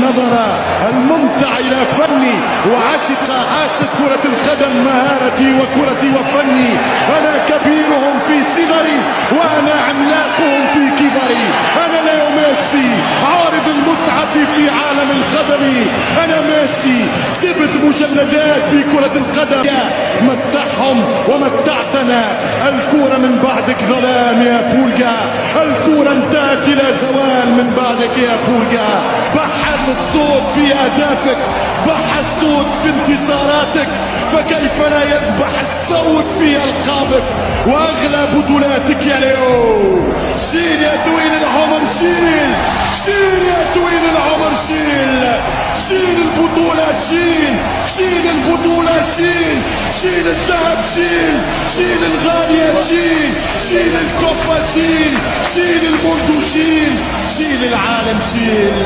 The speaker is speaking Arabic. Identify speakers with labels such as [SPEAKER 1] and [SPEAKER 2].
[SPEAKER 1] نظر الممتع إلى فني عاشق كرة القدم مهارتي وكرتي وفني. أنا كبيرهم في صغري وأنا عملاقهم في كبري. أنا ليو ميسي عارض المتعة في عالم القدم. أنا ميسي كتبت مجلدات في كرة القدم. متعهم ومتعتنا. الكرة من بعدك ظلام يا بولجا. الكرة انتهت إلى زوال من بعدك يا بولجا. بحث الصوت في أهدافك، بحث الصوت في انتصاراتك، فكيف لا يذبح الصوت في ألقابك وأغلى بطولاتك يا ليو. شيل يا طويل العمر شيل، شيل يا طويل العمر شيل، شيل البطولة شيل، شيل البطولة شيل، شيل الذهب شيل، شيل الغالية شيل، شيل الكوبا شيل، شيل الموندو شيل، شيل العالم شيل.